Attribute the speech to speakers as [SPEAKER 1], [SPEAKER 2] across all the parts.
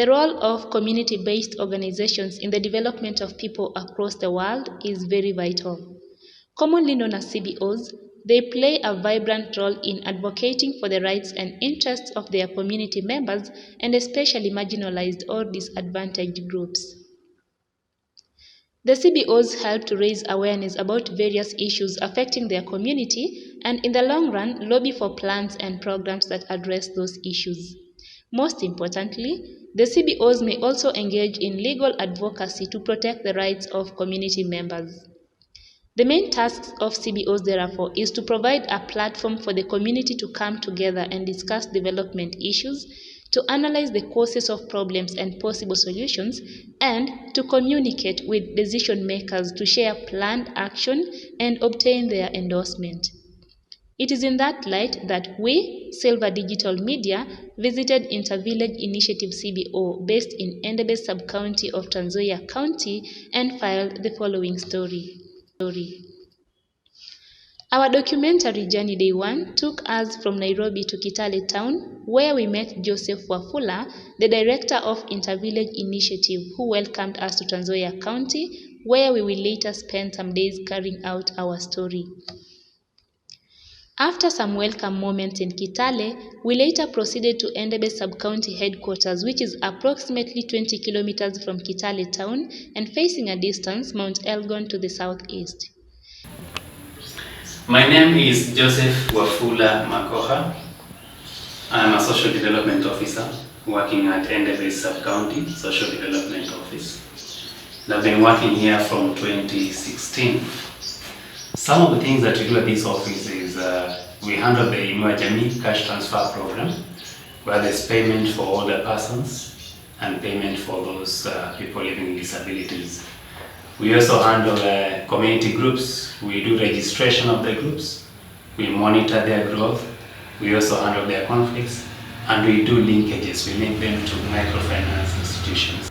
[SPEAKER 1] The role of community-based organizations in the development of people across the world is very vital. Commonly known as CBOs, they play a vibrant role in advocating for the rights and interests of their community members and especially marginalized or disadvantaged groups. The CBOs help to raise awareness about various issues affecting their community and in the long run lobby for plans and programs that address those issues. Most importantly, the CBOs may also engage in legal advocacy to protect the rights of community members. The main task of CBOs, therefore, is to provide a platform for the community to come together and discuss development issues, to analyze the causes of problems and possible solutions, and to communicate with decision makers to share planned action and obtain their endorsement. It is in that light that we, Silver Digital Media, visited Intervillage Initiative CBO based in Endebe sub-county of Trans Nzoia County and filed the following story. Our documentary journey day 1 took us from Nairobi to Kitale town, where we met Joseph Wafula, the director of Intervillage Initiative, who welcomed us to Trans Nzoia County, where we will later spend some days carrying out our story. After some welcome moments in Kitale, we later proceeded to Endebe sub-county headquarters, which is approximately 20 kilometers from Kitale town and facing a distance Mount Elgon to the southeast.
[SPEAKER 2] My name is Joseph Wafula Makoha. I'm a social development officer working at Endebe sub-county social development office. And I've been working here from 2016. Some of the things that we do at this office is we handle the Inua Jamii cash transfer program, where there's payment for older persons and payment for those people living with disabilities. We also handle community groups. We do registration of the groups. We monitor their growth. We also handle their conflicts, and we do linkages. We link them to microfinance institutions.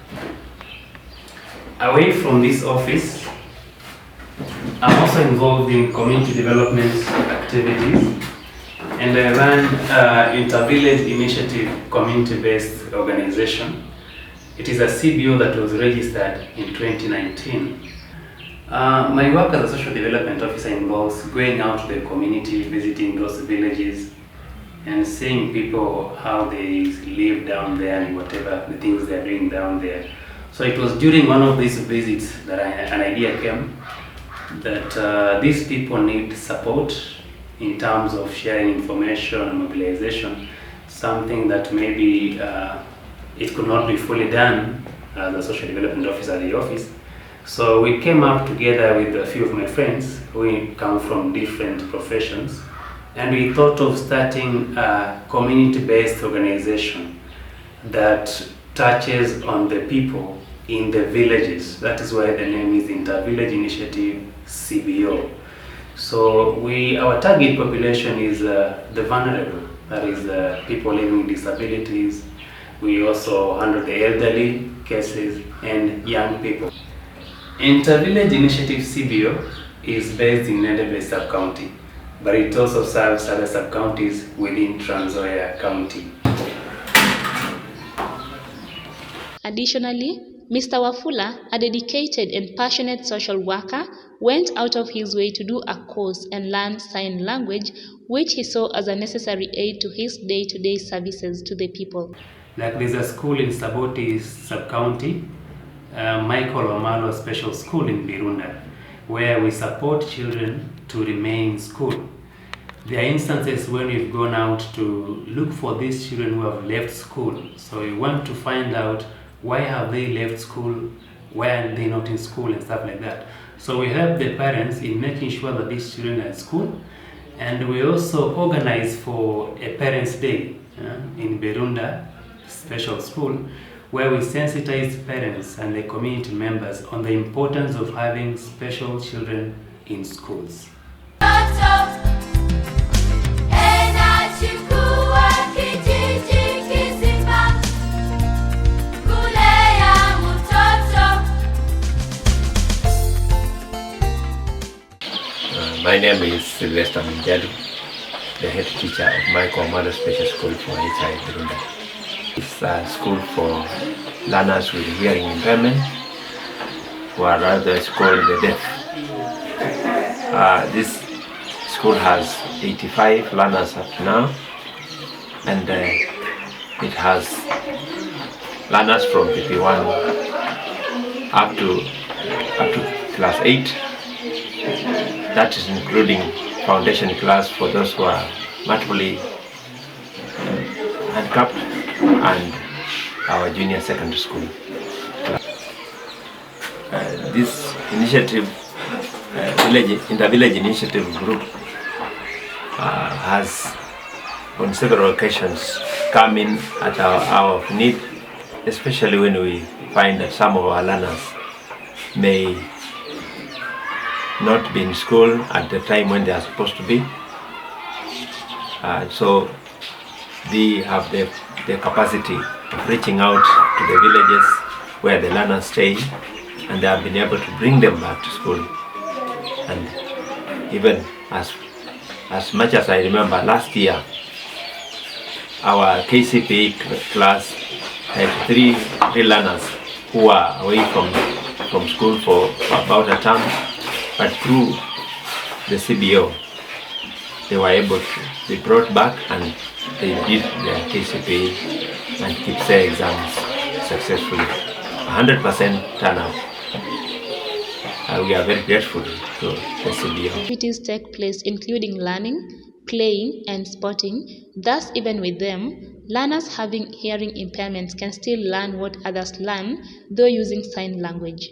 [SPEAKER 2] Away from this office, I'm also involved in community development activities, and I run Intervillage Initiative community-based organization. It is a CBO that was registered in 2019. My work as a social development officer involves going out to the community, visiting those villages, and seeing people how they live down there and whatever the things they're doing down there. So it was during one of these visits that an idea came that these people need support in terms of sharing information and mobilization, something that maybe it could not be fully done as a social development officer at the office. So we came up together with a few of my friends who come from different professions, and we thought of starting a community-based organization that touches on the people in the villages. That is why the name is Intervillage Initiative CBO. So our target population is the vulnerable, that is people living with disabilities. We also handle the elderly cases and young people. Intervillage Initiative CBO is based in Endebe sub-county, but it also serves other sub-counties within Trans Nzoia County.
[SPEAKER 1] Additionally, Mr. Wafula, a dedicated and passionate social worker, went out of his way to do a course and learn sign language, which he saw as a necessary aid to his day-to-day services to the people.
[SPEAKER 2] Like there's a school in Saboti sub-county, Michael Omalo Special School in Virunda, where we support children to remain in school. There are instances when we've gone out to look for these children who have left school. So we want to find out why have they left school, why are they not in school and stuff like that. So we help the parents in making sure that these children are at school, and we also organize for a Parents' Day in Virunda Special School, where we sensitize parents and the community members on the importance of having special children in schools.
[SPEAKER 3] My name is Sylvester Minjali, the head teacher of Michael Omalo Special School for HI Virunda. It's a school for learners with hearing impairment, or rather it's called the deaf. This school has 85 learners up to now, and it has learners from PP1 up to class 8. That is including foundation class for those who are multiply handicapped, and our junior secondary school. This initiative, Intervillage Initiative Group, has on several occasions come in at our hour of need, especially when we find that some of our learners may not be in school at the time when they are supposed to be. So they have the capacity of reaching out to the villages where the learners stay, and they have been able to bring them back to school. And even as much as I remember, last year our KCPE class had three learners who were away from school for about a term, but through the CBO they were able to be brought back, and they did their KCPE and keep their exams successfully. 100% turnout. We are very grateful to the CBO.
[SPEAKER 1] Activities take place including learning, playing, and sporting. Thus, even with them, learners having hearing impairments can still learn what others learn, though using sign language.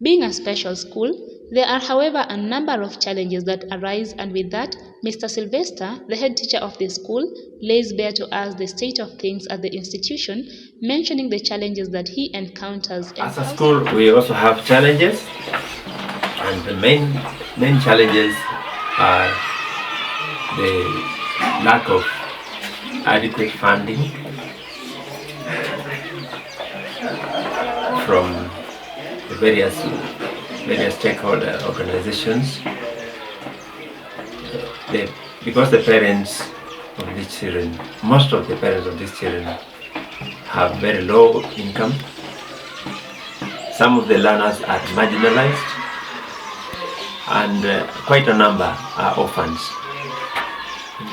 [SPEAKER 1] Being a special school, there are, however, a number of challenges that arise, and with that, Mr. Sylvester, the head teacher of the school, lays bare to us the state of things at the institution, mentioning the challenges that he encounters.
[SPEAKER 3] As a school, we also have challenges, and the main challenges are the lack of adequate funding from the various stakeholder organizations. Because the parents of these children, most of the parents of these children have very low income. Some of the learners are marginalized, and quite a number are orphans.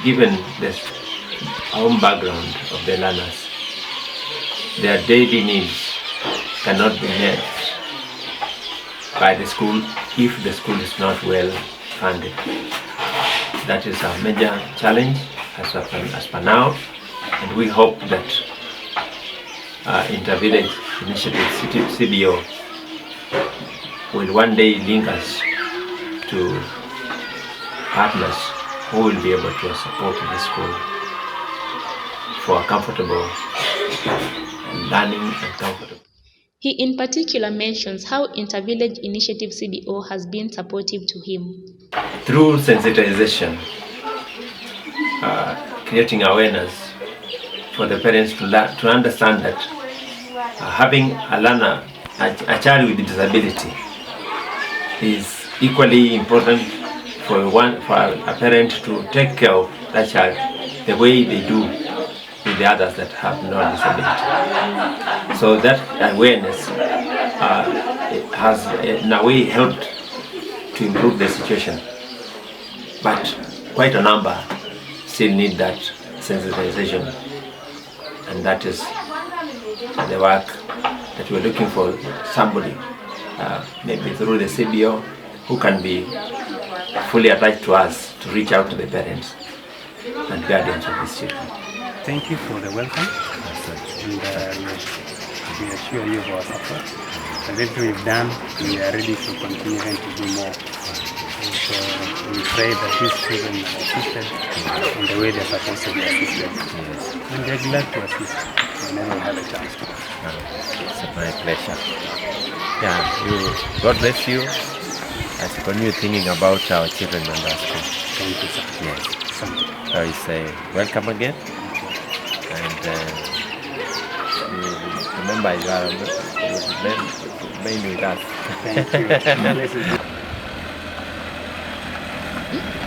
[SPEAKER 3] Given the home background of the learners, their daily needs cannot be met by the school if the school is not well funded. That is a major challenge as per now, and we hope that Intervillage Initiative CBO will one day link us to partners who will be able to support the school for comfortable learning and comfortable.
[SPEAKER 1] He in particular mentions how Intervillage Initiative CBO has been supportive to him.
[SPEAKER 3] Through sensitization, creating awareness for the parents to understand that having a learner, a child with disability, is equally important for a parent to take care of that child the way they do with the others that have no disability. So that awareness has in a way helped to improve the situation, but quite a number still need that sensitization, and that is the work that we're looking for. Somebody, maybe through the CBO, who can be fully attached to us to reach out to the parents and guardians of these children.
[SPEAKER 4] Thank you for the welcome, and we assure you of our support. And everything we've done, we are ready to continue and to do more. So we pray that these children are assisted in the way they're supposed to be assisted. And they're glad to assist whenever we have a chance to.
[SPEAKER 3] It's my pleasure. Yeah, God bless you as you continue thinking about our children and our school.
[SPEAKER 4] Thank you, sir.
[SPEAKER 3] Yes.
[SPEAKER 4] Thank you.
[SPEAKER 3] So we say welcome again, and remember you are remain with us.
[SPEAKER 4] Thank you.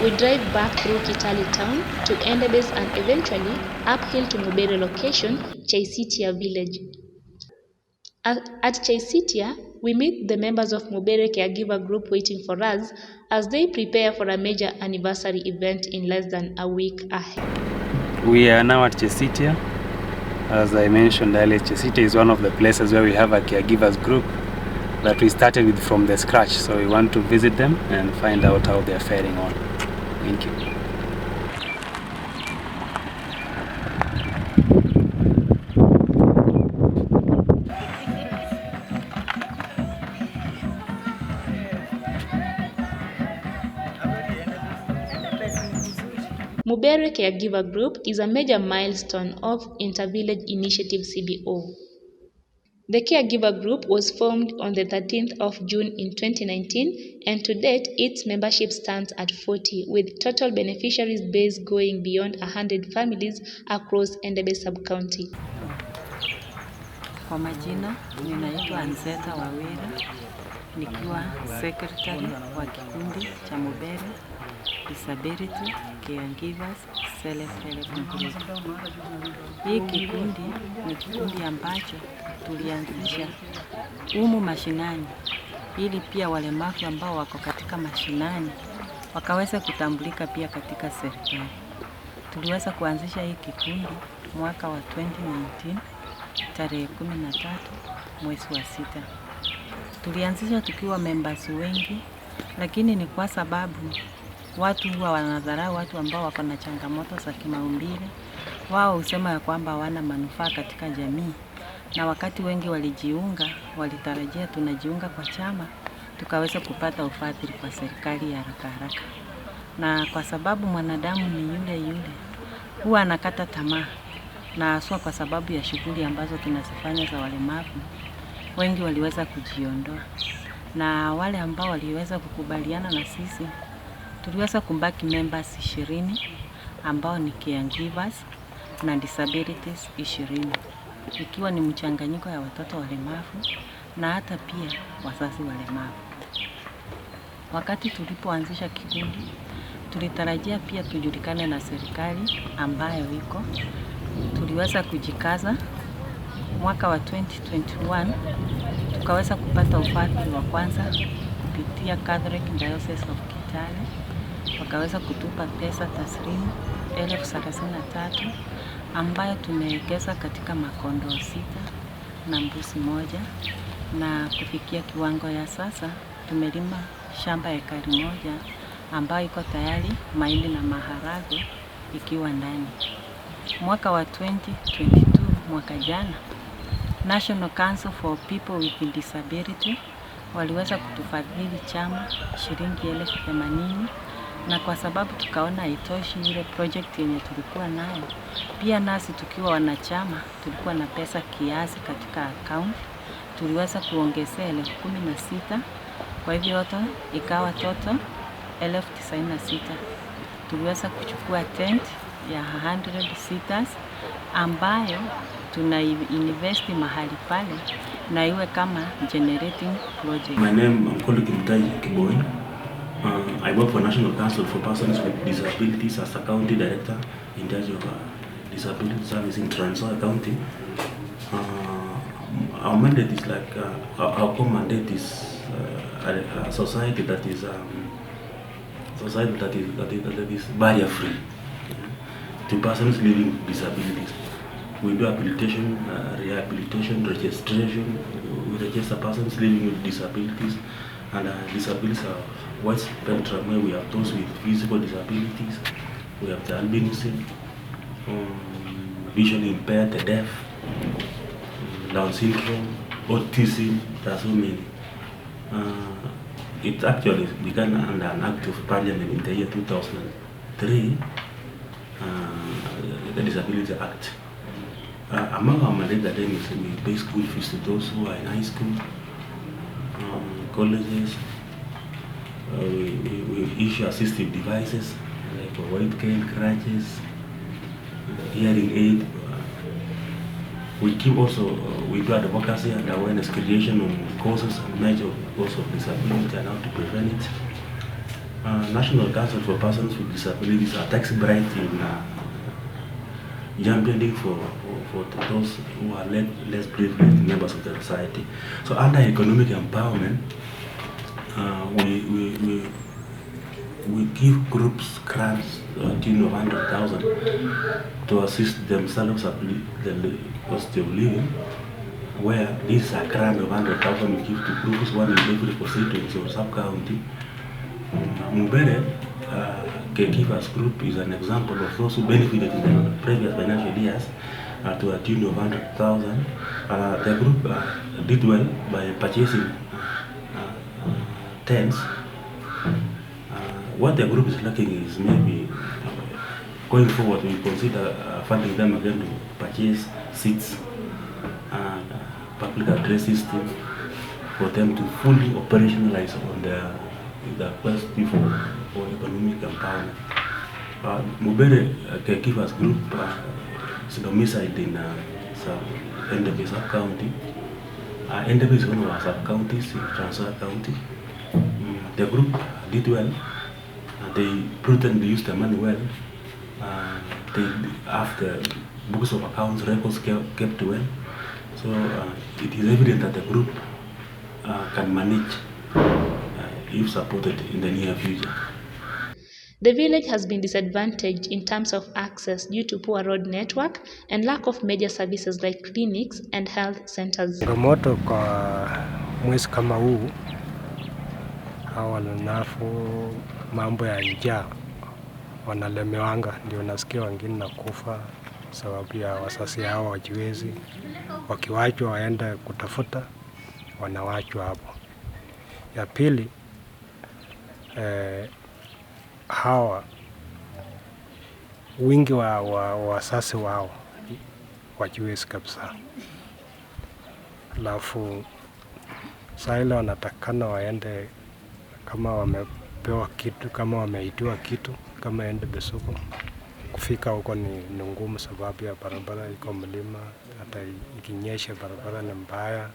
[SPEAKER 1] we drive back through Kitale town to Endebess and eventually uphill to Mubere location, Chaisitia village. At Chaisitia, we meet the members of Mubere caregiver group waiting for us as they prepare for a major anniversary event in less than a week ahead.
[SPEAKER 4] We are now at Chaisitia. As I mentioned earlier, Chaisitia is one of the places where we have a caregivers group that we started with from the scratch. So we want to visit them and find out how they are faring on. Thank you.
[SPEAKER 1] Mubere Caregiver Group is a major milestone of Intervillage Initiative CBO. The Caregiver Group was formed on the 13th of June in 2019, and to date its membership stands at 40, with total beneficiaries base going beyond 100 families across Endebess sub-county.
[SPEAKER 5] Kwa majina, ninaitwa Nzeta Wawera, nikiwa secretary wa kikundi cha Mubere Disability Caregivers Self-Help Group. Hii kikundi ni kikundi ambacho tulianzisha humu mashinani ili pia walemavu ambao wako katika mashinani wakaweza kutambulika pia katika serikali. Tuliweza kuanzisha hii kikundi mwaka wa 2019 tarehe 13 mwezi wa 6. Tulianzisha tukiwa members wengi, lakini ni kwa sababu watu huwa wanadharau watu ambao wako na changamoto za kimaumbile. Wao husema ya kwamba hawana manufaa katika jamii, na wakati wengi walijiunga, walitarajia tunajiunga kwa chama tukaweza kupata ufadhili kwa serikali ya haraka haraka. Na kwa sababu mwanadamu ni yule yule, huwa anakata tamaa, na haswa kwa sababu ya shughuli ambazo tunazifanya za walemavu, wengi waliweza kujiondoa. Na wale ambao waliweza kukubaliana na sisi, tuliweza kumbaki members 20 ambao ni caregivers na disabilities 20, ikiwa ni mchanganyiko ya watoto walemavu na hata pia wazazi walemavu. Wakati tulipoanzisha kikundi, tulitarajia pia tujulikane na serikali ambayo iko. Tuliweza kujikaza mwaka wa 2021, tukaweza kupata ufadhili wa kwanza kupitia Catholic Diocese of Kitale. Wakaweza kutupa pesa taslimu 33,000 ambayo tumewekeza katika makondoo 6 na mbuzi 1, na kufikia kiwango ya sasa tumelima shamba ekari 1 ambayo iko tayari mahindi na maharagwe ikiwa ndani. Mwaka wa 2022, mwaka jana, National Council for People with Disability waliweza kutufadhili chama shilingi 80,000, na kwa sababu tukaona haitoshi ile project yenye tulikuwa nayo, pia nasi tukiwa wanachama tulikuwa na pesa kiasi katika account, tuliweza kuongezea 16,000, kwa hivyo yote ikawa total 96,000. Tuliweza kuchukua tent ya 100 seaters ambayo tuna invest mahali pale na iwe kama generating project.
[SPEAKER 6] My name is Initiative CBO. I work for National Council for Persons with Disabilities as a county director in charge of disability service in Trans Nzoia County. Our mandate is like our core mandate is a society that is barrier free to persons living with disabilities. We do habilitation, rehabilitation, registration. We register persons living with disabilities, and disabilities are wide spectrum. Where we have those with physical disabilities, we have the albinism, visually impaired, the deaf, Down syndrome, autism. There are so many. It actually began under an act of parliament in the year 2003, the Disability Act. Among our mandate then is we pay school fees to those who are in high school, colleges. We issue assistive devices like white cane, crutches, hearing aid. We keep also we do advocacy and awareness creation on causes and measures of disability and how to prevent it. National Council for Persons with Disabilities are tax bright in championing for those who are less privileged members of the society. So under economic empowerment, we give groups grants tune of 100,000 to assist themselves at the cost of living, where this is a grant of 100,000 we give to groups, one in every constituency or sub-county. Mubere Caregivers Group is an example of those who benefited in the previous financial years to a tune of 100,000. The group did well by purchasing tents. What the group is lacking is maybe going forward we consider funding them again to purchase seats and public address system for them to fully operationalize on the quest for economic empowerment. Mubere Caregivers Group is domiciled in Intervillage sub-county. Intervillage is one of our sub-counties in Trans Nzoia County. The group did well. They prudently used the money well. They have the books of accounts records kept well. So it is evident that the group can manage if supported in the near future.
[SPEAKER 1] The village has been disadvantaged in terms of access due to poor road network and lack of major services like clinics and health centers.
[SPEAKER 7] Changamoto kwa mwezi kama huu, hawa walemavu mambo ya njaa wanalemewanga, ndio nasikia wengine nakufa sababu ya wazazi hao wajiwezi, wakiwachwa waenda kutafuta wanawachwa hapo. Ya pili, hawa wingi wa wazazi wao wajiwezi kabisa. Alafu saa ile wanatakana waende kama wamepewa kitu, kama wameitiwa kitu, kama ende Besuko. Kufika huko ni ngumu sababu ya barabara iko mlima, hata ikinyesha barabara ni mbaya.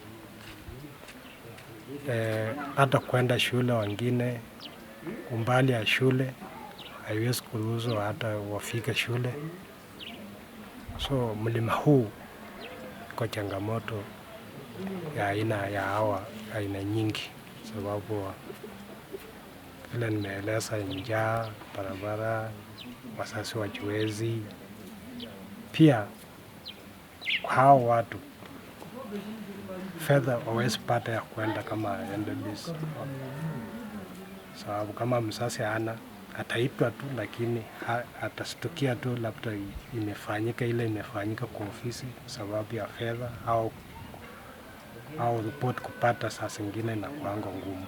[SPEAKER 7] Hata kwenda shule wengine, umbali ya shule haiwezi kuruhusu hata wafike shule. So mlima huu kwa changamoto ya aina ya hawa aina nyingi, sababu vile nimeeleza, njaa, barabara, wazazi wajiwezi. Pia hao watu fedha hawezi pata ya kwenda kama NDBs, sababu kama mzazi hana ataitwa tu, lakini atastukia tu labda imefanyika ile imefanyika kwa ofisi sababu ya fedha au report kupata saa zingine na kuanga ngumu.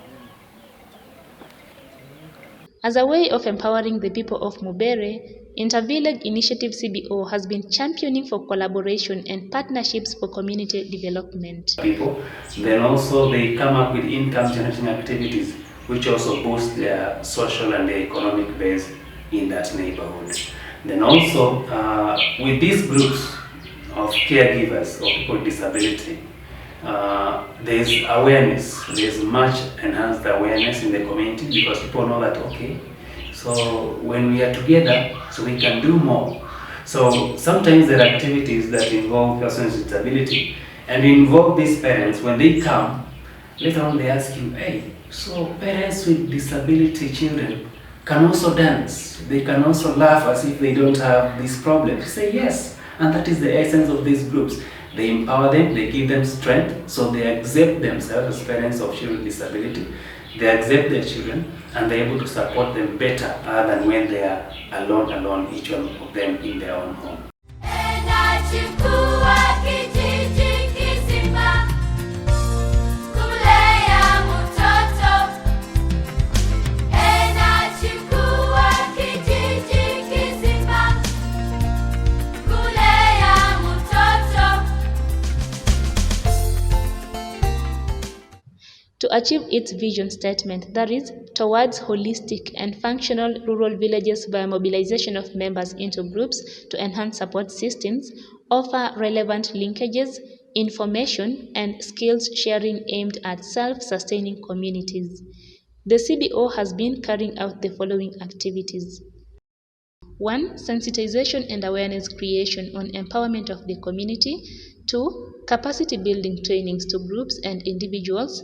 [SPEAKER 1] As a way of empowering the people of Mubere, Intervillage Initiative CBO has been championing for collaboration and partnerships for community development.
[SPEAKER 2] People, then also they come up with income generating activities which also boost their social and their economic base in that neighborhood. Then also with these groups of caregivers of people with disability, there's awareness, there's much enhanced awareness in the community because people know that, okay, so when we are together, so we can do more. So sometimes there are activities that involve persons with disability and involve these parents. When they come, later on they ask you, hey, so parents with disability children can also dance, they can also laugh as if they don't have these problems. You say yes, and that is the essence of these groups. They empower them, they give them strength, so they accept themselves as parents of children with disability. They accept their children and they're able to support them better than when they are alone, each one of them in their own home.
[SPEAKER 1] To achieve its vision statement, that is, towards holistic and functional rural villages via mobilization of members into groups to enhance support systems, offer relevant linkages, information, and skills sharing aimed at self-sustaining communities. The CBO has been carrying out the following activities. 1. Sensitization and awareness creation on empowerment of the community. 2. Capacity building trainings to groups and individuals.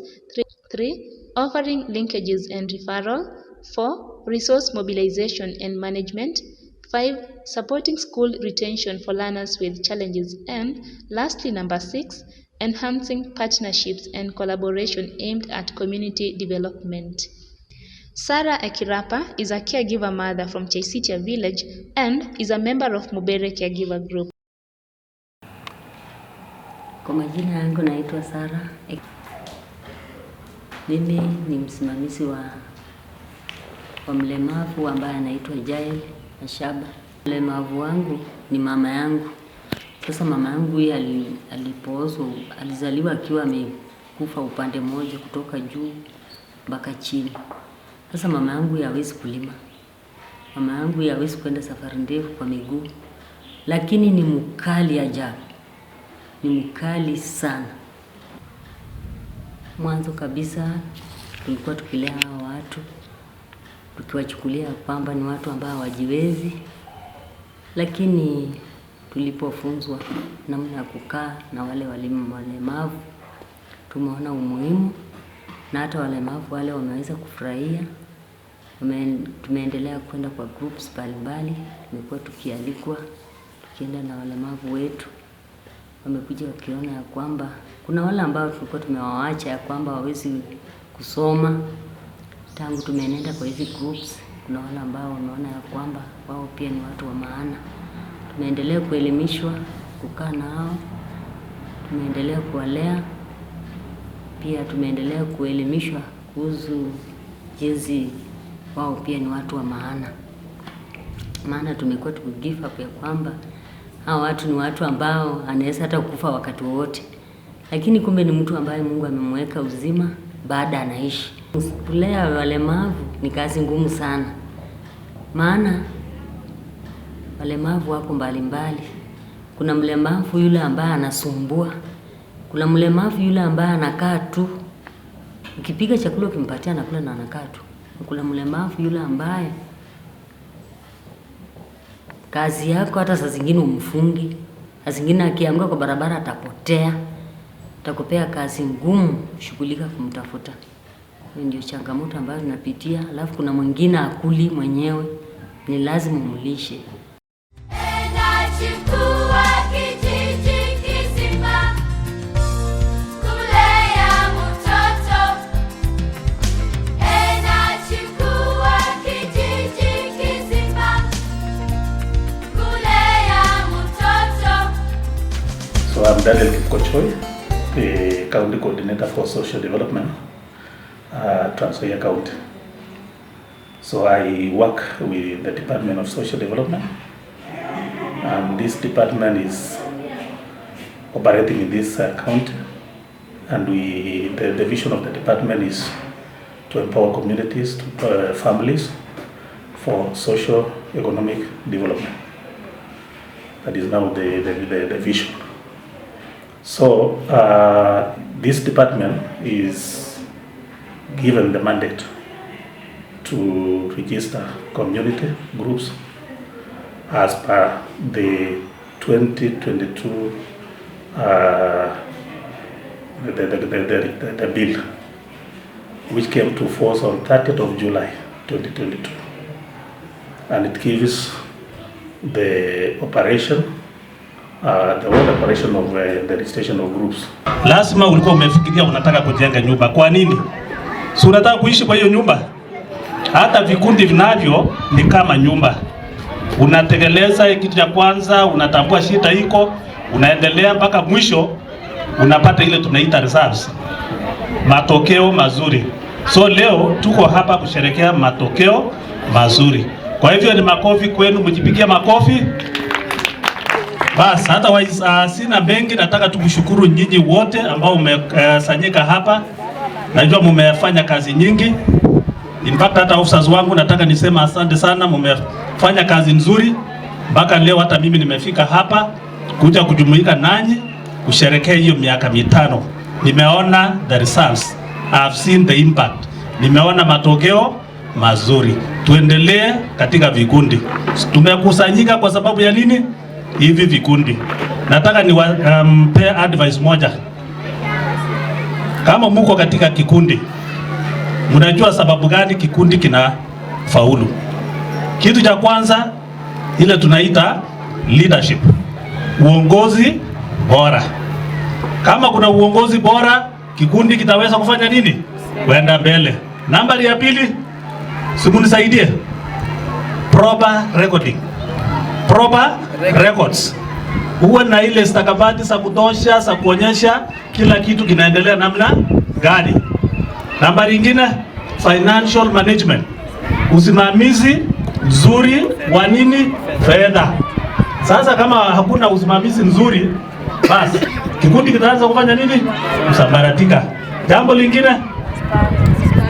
[SPEAKER 1] 3. Offering linkages and referral. 4. Resource mobilization and management. 5. Supporting school retention for learners with challenges. And lastly, number 6, enhancing partnerships and collaboration aimed at community development. Sarah Ekirapa is a caregiver mother from Chaisitia village and is a member of Mubere Caregiver Group.
[SPEAKER 8] Kwa majina yangu naitwa Sarah. Mimi ni msimamizi wa mlemavu ambaye anaitwa Jael Ashaba. Mlemavu wangu ni mama yangu. Sasa mama yangu yeye alipoozwa, alizaliwa akiwa amekufa upande mmoja kutoka juu mpaka chini. Sasa mama yangu hawezi kulima. Mama yangu hawezi kwenda safari ndefu kwa miguu. Lakini ni mkali ajabu. Ni mkali sana. Mwanzo kabisa tulikuwa tukilea hao watu, tukiwachukulia kwamba ni watu ambao hawajiwezi. Lakini tulipofunzwa namna ya kukaa na wale walemavu, tumeona umuhimu na hata walemavu wale wameweza kufurahia. Tumeendelea kwenda kwa groups mbalimbali, tumekuwa tukialikwa, tukienda na walemavu wetu. Wamekuja wakiona ya kwamba kuna wale ambao tulikuwa tumewaacha ya kwamba hawezi kusoma. Tangu tumeenenda kwa hizi groups, kuna wale ambao wameona ya kwamba wao pia ni watu wa maana. Tumeendelea kuelimishwa, kukaa nao, tumeendelea kuwalea, pia tumeendelea kuelimishwa kuhusu jinsi wao pia ni watu wa maana. Maana tumekuwa tukigive up ya kwamba hao watu ni watu ambao anaweza hata kufa wakati wote. Lakini kumbe ni mtu ambaye Mungu amemweka uzima baada anaishi. Kulea walemavu ni kazi ngumu sana. Maana walemavu wako mbalimbali. Kuna mlemavu yule ambaye anasumbua. Kuna mlemavu yule ambaye anakaa tu. Ukipiga chakula ukimpatia anakula na anakaa tu. Kuna mlemavu yule ambaye kazi yako hata saa zingine umfungi. Saa zingine akianguka kwa barabara atapotea. Atakupea kazi ngumu shughulika kumtafuta. Hiyo ndio changamoto ambayo tunapitia. Alafu kuna mwingine akuli mwenyewe, ni lazima umlishe.
[SPEAKER 9] So I'm Daniel Kipkochoi, the County Coordinator for Social Development, Trans Nzoia County. So I work with the Department of Social Development, and this department is operating in this county, and the vision of the department is to empower communities, families for social economic development. That is now the vision. So this department is given the mandate to register community groups as per the 2022 the bill, which came to force on 30th of July 2022, and it gives the operation the whole operation of the registration of groups.
[SPEAKER 10] Lazima ulikuwa umefikiria unataka kujenga nyumba. Kwa nini? Si unataka kuishi kwa hiyo nyumba? Hata vikundi vinavyo ni kama nyumba. Unatekeleza kitu cha kwanza, unatambua shida iko, unaendelea mpaka mwisho unapata ile tunaita results. Matokeo mazuri. So leo tuko hapa kusherehekea matokeo mazuri. Kwa hivyo ni makofi kwenu, mjipigie makofi. Basi hata sina mengi, nataka tumshukuru nyinyi wote ambao mmesanyika hapa. Najua mmefanya kazi nyingi. In fact hata officers wangu nataka nisema asante sana, mmefanya kazi nzuri. Mpaka leo hata mimi nimefika hapa kuja kujumuika nanyi kusherehekea hiyo miaka 5. Nimeona the results. I have seen the impact. nimeona matokeo mazuri. Tuendelee katika vikundi. Tumekusanyika kwa sababu ya nini? Hivi vikundi. Nataka niwape advice moja. Kama mko katika kikundi, mnajua sababu gani kikundi kina faulu. Kitu cha kwanza ile tunaita leadership. Uongozi bora. Kama kuna uongozi bora, kikundi kitaweza kufanya nini? Kwenda mbele. Nambari ya pili, simunisaidie. Proper recording. Proper records. Uwe na ile stakabadhi za kutosha za kuonyesha kila kitu kinaendelea namna gani. Nambari nyingine, financial management. Usimamizi mzuri wa nini? Fedha. Sasa kama hakuna usimamizi mzuri, basi kikundi kitaanza kufanya nini? Kusambaratika. Jambo lingine,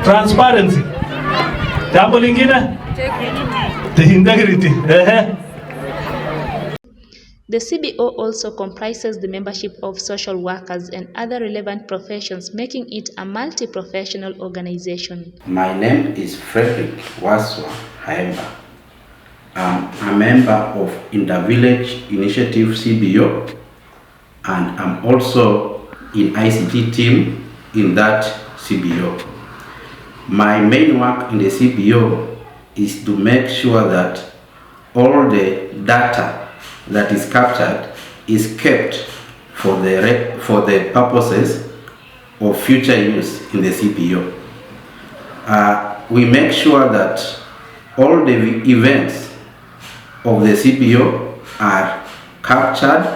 [SPEAKER 10] transparency. Jambo lingine, integrity.
[SPEAKER 1] The CBO also comprises the membership of social workers and other relevant professions, making it a multi-professional organization.
[SPEAKER 11] My name is Frederick Waswa Haemba. I'm a member of Intervillage Initiative CBO, and I'm also in ICT team in that CBO. My main work in the CBO is to make sure that all the data that is captured is kept for the purposes of future use in the CBO. We make sure that all the events of the CBO are captured,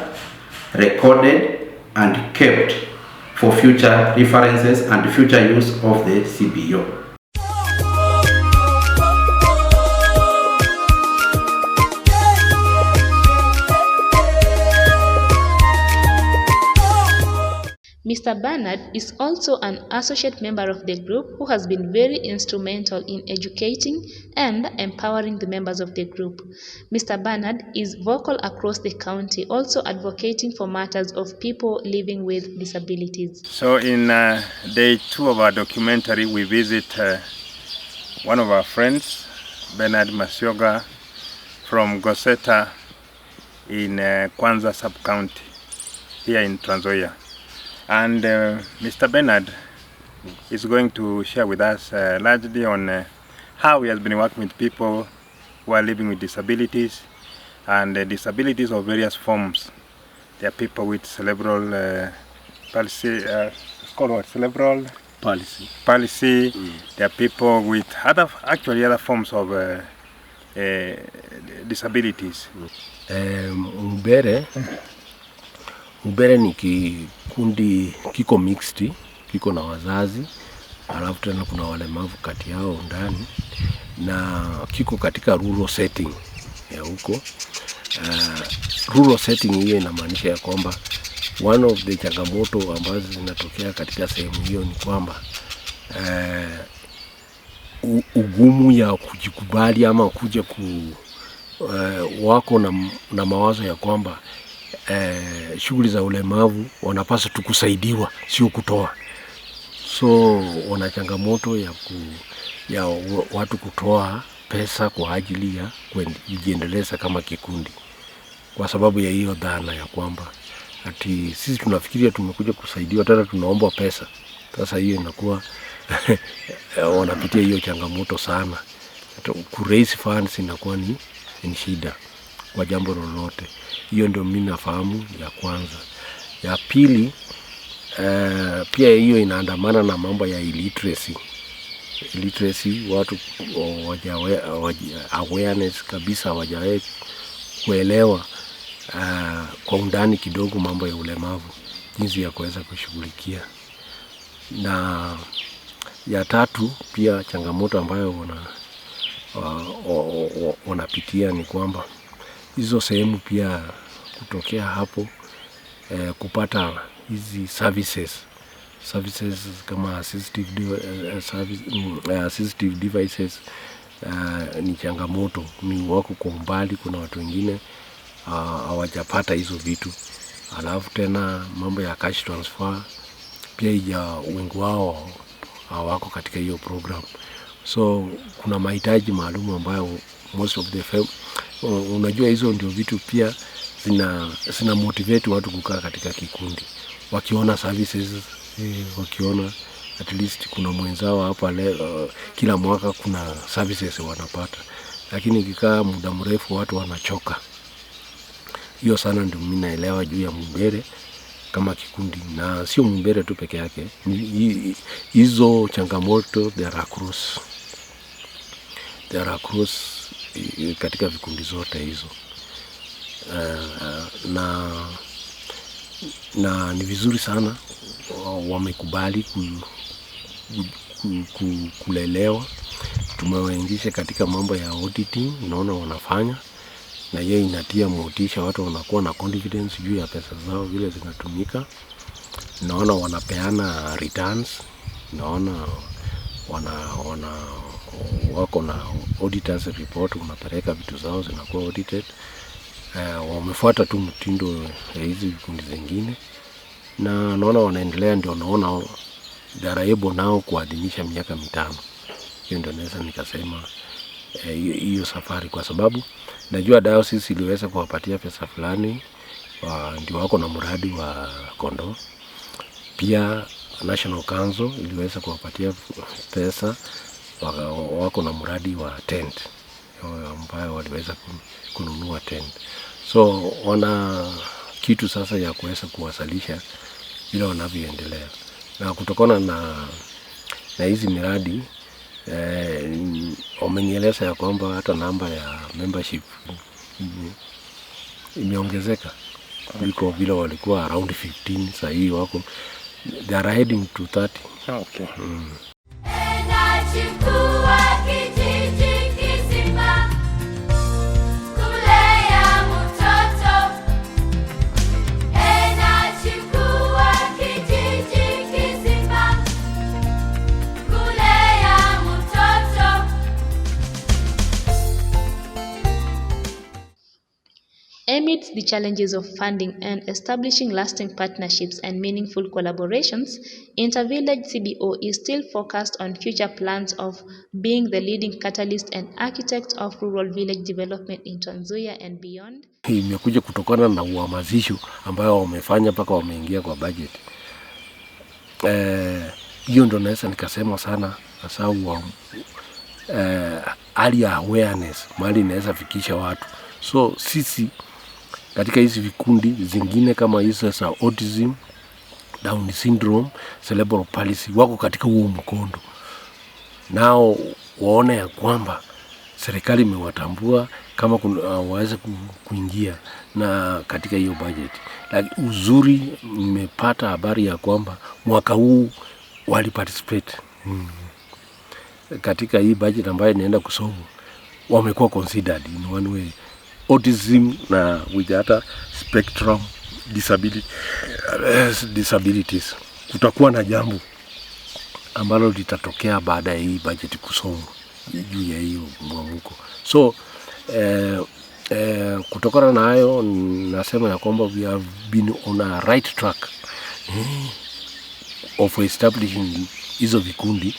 [SPEAKER 11] recorded, and kept for future references and future use of the CBO.
[SPEAKER 1] Mr. Bernard is also an associate member of the group who has been very instrumental in educating and empowering the members of the group. Mr. Bernard is vocal across the county, also advocating for matters of people living with disabilities.
[SPEAKER 12] So in day 2 of our documentary, we visit one of our friends, Bernard Masyoga, from Goseta in Kwanza sub-county here in Trans Nzoia. And Mr. Bernard is going to share with us largely on how he has been working with people who are living with disabilities, and disabilities of various forms. There are people with cerebral palsy, it's called what? Cerebral palsy. There are people with other forms of disabilities.
[SPEAKER 13] Mbere ni kikundi kiko mixed, kiko na wazazi, alafu tena kuna walemavu kati yao ndani, na kiko katika rural setting ya huko. Rural setting hiyo inamaanisha ya kwamba one of the changamoto ambazo zinatokea katika sehemu hiyo ni kwamba ugumu ya kujikubali ama kuja wako na mawazo ya kwamba shughuli za ulemavu wanapaswa tukusaidiwa, sio kutoa. So wana changamoto ya watu kutoa pesa kwa ajili ya kujiendeleza kama kikundi, kwa sababu ya hiyo dhana ya kwamba ati sisi tunafikiria tumekuja kusaidiwa, tena tunaomba pesa. Sasa hiyo inakuwa wanapitia hiyo changamoto sana. Ku raise funds inakuwa ni shida kwa jambo lolote. Hiyo ndio mimi nafahamu ya kwanza. Ya pili, pia hiyo inaandamana na mambo ya illiteracy. Watu awareness kabisa, hawajawahi kuelewa kwa undani kidogo mambo ya ulemavu, jinsi ya kuweza kushughulikia. Na ya tatu, pia changamoto ambayo wanapitia ni kwamba hizo sehemu pia kutokea hapo kupata hizi services kama assistive devices ni changamoto. Ni wako kwa umbali, kuna watu wengine hawajapata hizo vitu. Alafu tena mambo ya cash transfer pia wengi wao hawako katika hiyo program. So kuna mahitaji maalum ambayo most of the unajua hizo ndio vitu pia zina motivate watu kukaa katika kikundi. Wakiona services, wakiona at least kuna mwenzao hapa kila mwaka kuna services wanapata. Lakini ikikaa muda mrefu watu wanachoka. Hiyo sana ndio mimi naelewa juu ya Mumbere kama kikundi, na sio Mumbere tu peke yake. Hizo changamoto there are across katika vikundi zote hizo. Na ni vizuri sana wamekubali kulelewa. Tumewaingisha katika mambo ya auditing, naona wanafanya, na yeye inatia motisha, watu wanakuwa na confidence juu ya pesa zao vile zinatumika. Naona wanapeana returns, naona wako na auditors report, unapeleka vitu zao zinakuwa audited. Wamefuata tu mtindo ya hizi vikundi zingine, na naona wanaendelea, ndio naona daraibo nao kuadhimisha miaka 5. Hiyo ndio naweza nikasema hiyo safari, kwa sababu najua diocese iliweza kuwapatia pesa fulani, ndio wako na mradi wa kondoo. Pia National Council iliweza kuwapatia pesa, wako na mradi wa tent ambayo waliweza kununua tent. So wana kitu sasa ya kuweza kuwasalisha bila wanavyoendelea. Na kutokana na hizi miradi wamenieleza ya kwamba hata namba ya membership imeongezeka kuliko vile walikuwa around 15. Sasa hii wako they are heading to 30.
[SPEAKER 14] Okay.
[SPEAKER 1] Amidst the challenges of funding and establishing lasting partnerships and meaningful collaborations, Intervillage CBO is still focused on future plans of being the leading catalyst and architect of rural village development in Trans Nzoia and beyond.
[SPEAKER 13] Imekuja kutokana na uhamasisho ambayo wamefanya mpaka wameingia kwa budget. Hiyo ndio naweza nikasema sana hasa hali ya awareness mahali inaweza fikisha watu. So sisi katika hizi vikundi zingine kama hizo za autism, Down syndrome, cerebral palsy wako katika huo mkondo. Nao waone ya kwamba serikali imewatambua kama waweze kuingia na katika hiyo budget. Lakini uzuri nimepata habari ya kwamba mwaka huu wali participate katika hii budget ambayo inaenda kusomo, wamekuwa considered in one way. Autism na with other spectrum disabilities. Kutakuwa na jambo ambalo litatokea baada ya hii budget kusomwa juu ya hiyo mwamko. So kutokana na hayo nasema ya kwamba we have been on a right track of establishing hizo vikundi.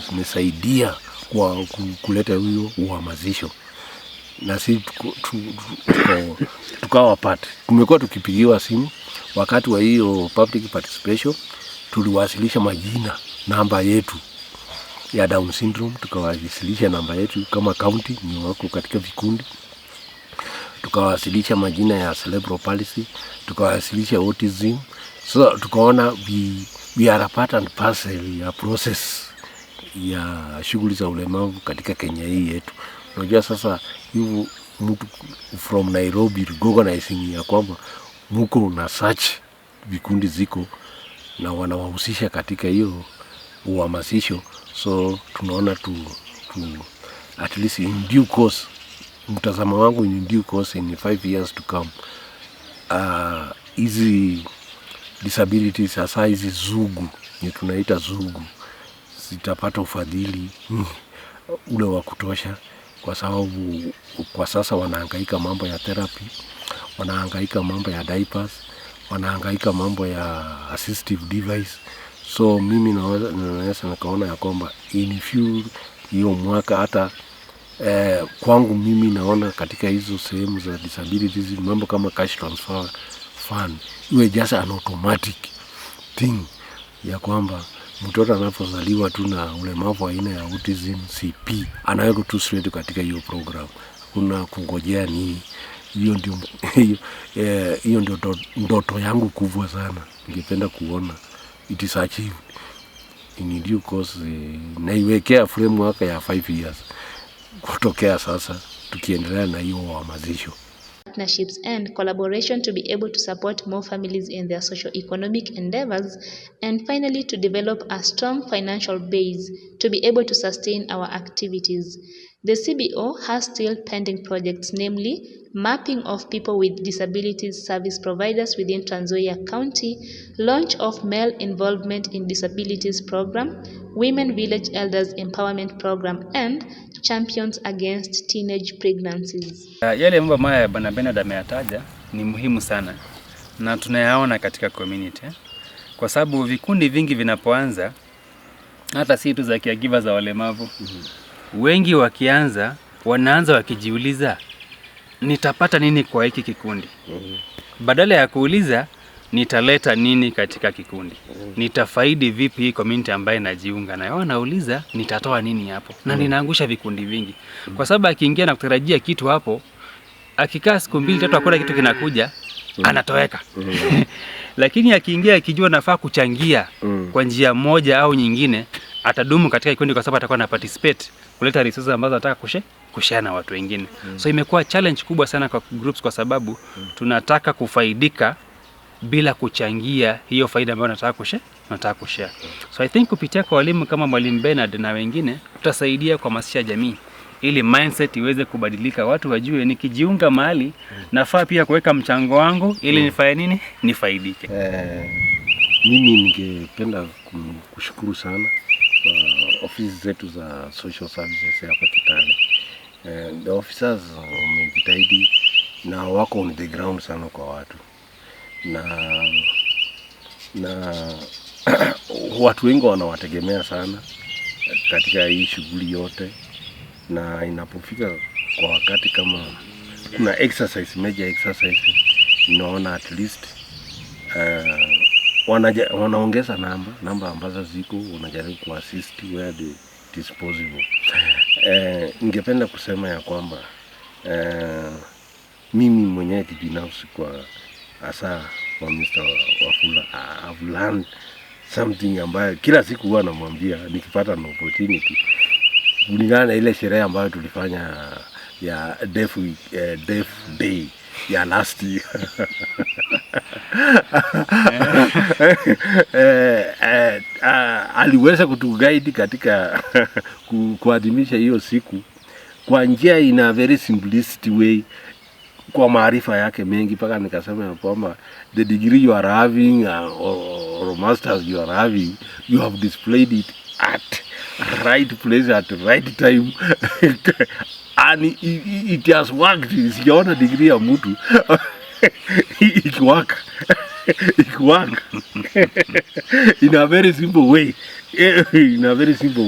[SPEAKER 13] Zimesaidia kwa kuleta huyo uhamasisho. Na sisi tukawa part. Tumekuwa tukipigiwa simu wakati wa hiyo public participation, tuliwasilisha majina, namba yetu ya Down syndrome, tukawasilisha namba yetu kama county ni wako katika vikundi. Tukawasilisha majina ya cerebral palsy, tukawasilisha autism. So tukaona we are a part and parcel ya process ya shughuli za ulemavu katika Kenya hii yetu. Unajua sasa hivi mtu from Nairobi recognizing ya kwamba mko na such vikundi ziko na wanawahusisha katika hiyo uhamasisho. So tunaona at least in due course, mtazamo wangu in due course in 5 years to come, hizi disabilities sasa hizi zugu ni tunaita zugu zitapata ufadhili ule wa kutosha, kwa sababu kwa sasa wanahangaika mambo ya therapy, wanahangaika mambo ya diapers, wanahangaika mambo ya assistive device. So mimi naweza nikaona ya kwamba in few hiyo mwaka hata kwangu mimi naona katika hizo sehemu za disabilities mambo kama cash transfer fund iwe just an automatic thing ya kwamba mtoto anapozaliwa tu na ulemavu aina ya autism CP anaweka tu straight katika hiyo program. Kuna kungojea nini? Hiyo ndio ndoto yangu kubwa sana. Ningependa kuona it is achieved in due course, naiwekea framework ya 5 years kutokea sasa, tukiendelea na hiyo uhamasisho.
[SPEAKER 1] Partnerships and collaboration to be able to support more families in their socio-economic endeavors, and finally to develop a strong financial base to be able to sustain our activities. The CBO has still pending projects, namely mapping of people with disabilities service providers within Trans Nzoia County, launch of male involvement in disabilities program, women village elders empowerment program, and champions against teenage pregnancies.
[SPEAKER 14] Yale mambo ambayo Bwana Bernard ameyataja ni muhimu sana na tunayaona katika community, kwa sababu vikundi vingi vinapoanza, hata si tu za caregivers za walemavu, wengi wakianza wanaanza wakijiuliza nitapata nini kwa hiki kikundi, badala ya kuuliza nitaleta nini katika kikundi, nitafaidi vipi hii community ambaye najiunga nayo, wanauliza nitatoa nini hapo, na ninaangusha vikundi vingi, kwa sababu akiingia na kutarajia kitu hapo, akikaa siku 2-3 hakuna kitu kinakuja, anatoweka. Lakini akiingia akijua nafaa kuchangia kwa njia moja au nyingine, atadumu katika kikundi, kwa sababu atakuwa na participate kuleta resources ambazo anataka kushare na watu wengine. So imekuwa challenge kubwa sana kwa groups, kwa sababu tunataka kufaidika bila kuchangia hiyo faida ambayo nataka kushare. So I think kupitia kwa walimu kama Mwalimu Bernard na wengine, tutasaidia kuhamasisha jamii ili mindset iweze kubadilika, watu wajue nikijiunga mahali nafaa pia kuweka mchango wangu ili nifanye nini, nifaidike.
[SPEAKER 13] Mimi ningependa kushukuru sana ofisi zetu za social services hapa Kitale. The officers wamejitahidi na wako on the ground sana kwa watu, na watu wengi wanawategemea sana katika hii shughuli yote, na inapofika kwa wakati kama kuna exercise, major exercise, naona at least wanaongeza namba ambazo ziko, wanajaribu kuassist where it is possible. Ningependa kusema ya kwamba mimi mwenyewe kibinafsi kwa hasa kwa Mr. Wafula, I've learned something ambayo kila siku huwa namwambia nikipata an opportunity, kulingana na ile sherehe ambayo tulifanya ya Deaf Day ya last year. Aliweza kutuguide katika kuadhimisha hiyo siku kwa njia ina very simplistic way, kwa maarifa yake mengi, mpaka nikasema ya kwamba the degree you are having or masters you are having, you have displayed it at right place at right time and it has worked. Sijaona degree ya mtu ikiwaka in a very simple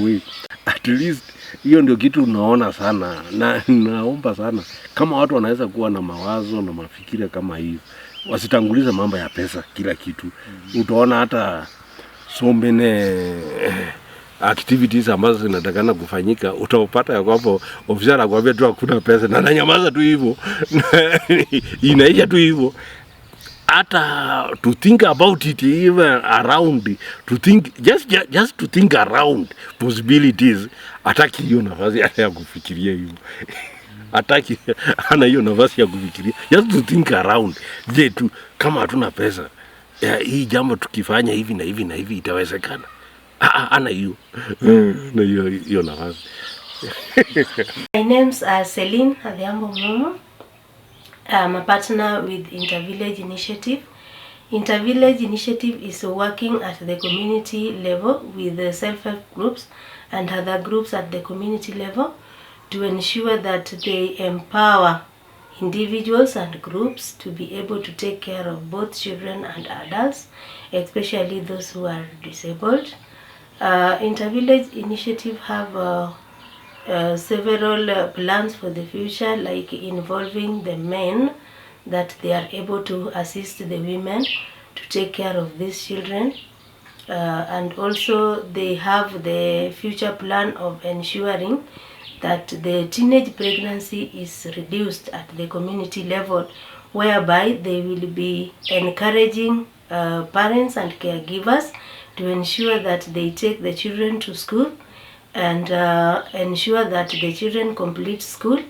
[SPEAKER 13] way, at least hiyo ndio kitu unaona sana, na naomba sana kama watu wanaweza kuwa na mawazo na mafikira kama hiyo, wasitangulize mambo ya pesa kila kitu. Utaona hata so many activities ambazo zinatakana kufanyika, utapata ya kwamba ofisa anakuambia tu hakuna pesa, na ananyamaza tu hivyo inaisha tu hivyo. Hata to think about it, even around, to think just to think around possibilities, ataki hiyo nafasi ya kufikiria hivyo. Ataki ana hiyo nafasi ya kufikiria, just to think around. Je, tu kama hatuna pesa, hii jambo tukifanya hivi na hivi na hivi itawezekana? Ana hiyo na hiyo nafasi.
[SPEAKER 15] My names are Celine Adhiambo Momo. I'm a partner with Intervillage Initiative. Intervillage Initiative is working at the community level with the self-help groups and other groups at the community level to ensure that they empower individuals and groups to be able to take care of both children and adults, especially those who are disabled. Intervillage initiative have several plans for the future, like involving the men, that they are able to assist the women to take care of these children. And also they have the future plan of ensuring that the teenage pregnancy is reduced at the community level, whereby they will be encouraging parents and caregivers to ensure that they take the children to school and ensure that the children complete school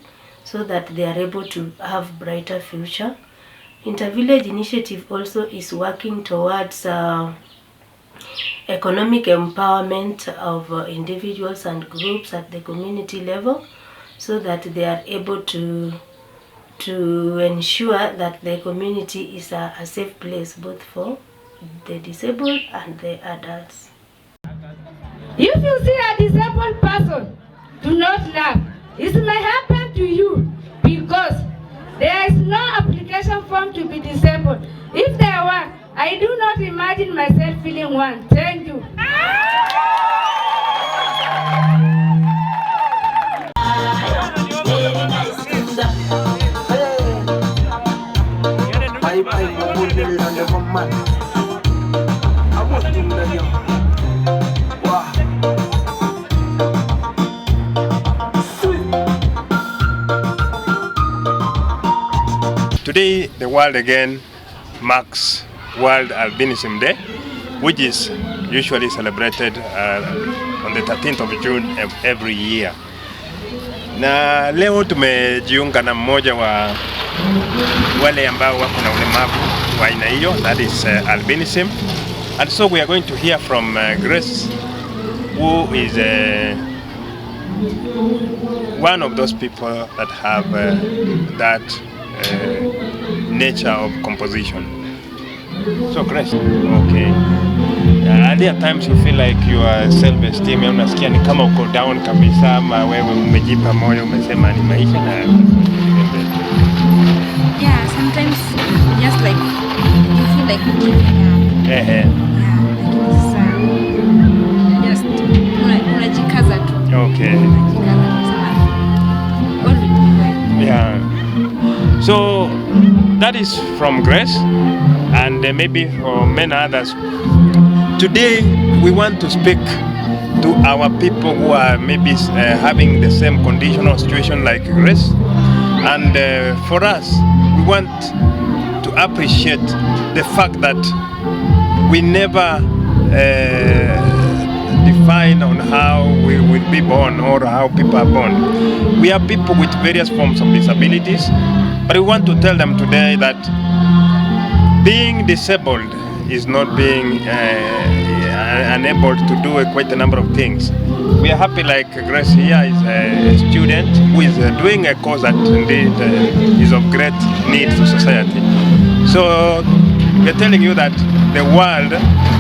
[SPEAKER 15] so that they are able to have brighter future. Intervillage initiative also is working towards economic empowerment of individuals and groups at the community level, so that they are able to ensure that the community is a safe place both for the disabled and the adults.
[SPEAKER 16] If you see a disabled person, do not laugh. It may happen to you because there is no application form to be disabled. If there were, I do not imagine myself feeling one. Thank you.
[SPEAKER 12] Today, the world again marks World Albinism Day, which is usually celebrated on the 13th of June of every year. Na leo tumejiunga na mmoja wa wale ambao wako na ulemavu wa aina hiyo, that is albinism. And so we are going to hear from Grace, who is one of those people that have that nature of composition. So Grace, okay. Are there times you feel like your self-esteem, unasikia ni kama uko down kabisa, ama wewe umejipa moyo umesema ni maisha na
[SPEAKER 17] yeah, sometimes just like you feel like giving up.
[SPEAKER 12] Yeah,
[SPEAKER 17] just unajikaza tu.
[SPEAKER 12] Okay. Yeah. So that is from Grace, and maybe for many others. Today we want to speak to our people who are maybe having the same condition or situation like Grace, and for us we want to appreciate the fact that we never define on how we will be born or how people are born. We are people with various forms of disabilities, but we want to tell them today that being disabled is not being unable to do quite a number of things. We are happy like Grace here is a student who is doing a course that indeed is of great need to society. So we are telling you that the world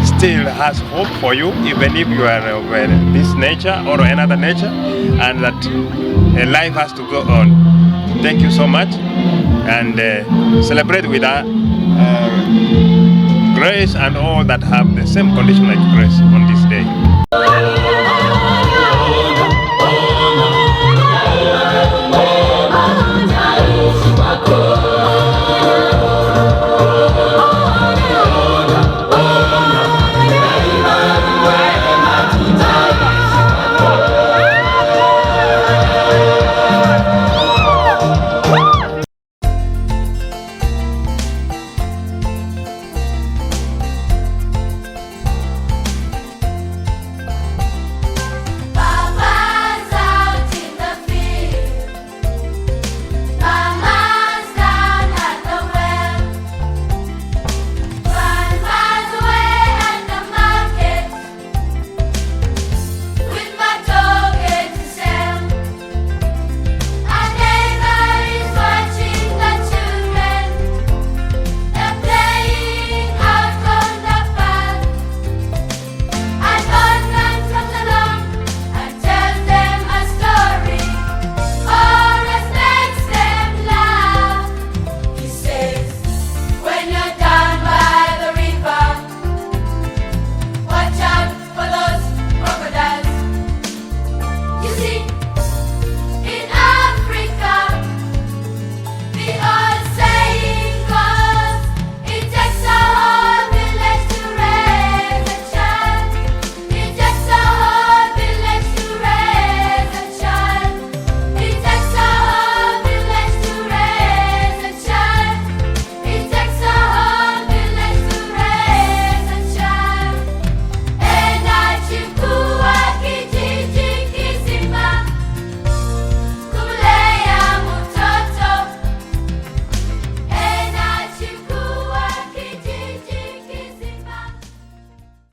[SPEAKER 12] still has hope for you, even if you are of this nature or another nature, and that life has to go on. Thank you so much, and celebrate with Grace and all that have the same condition like Grace on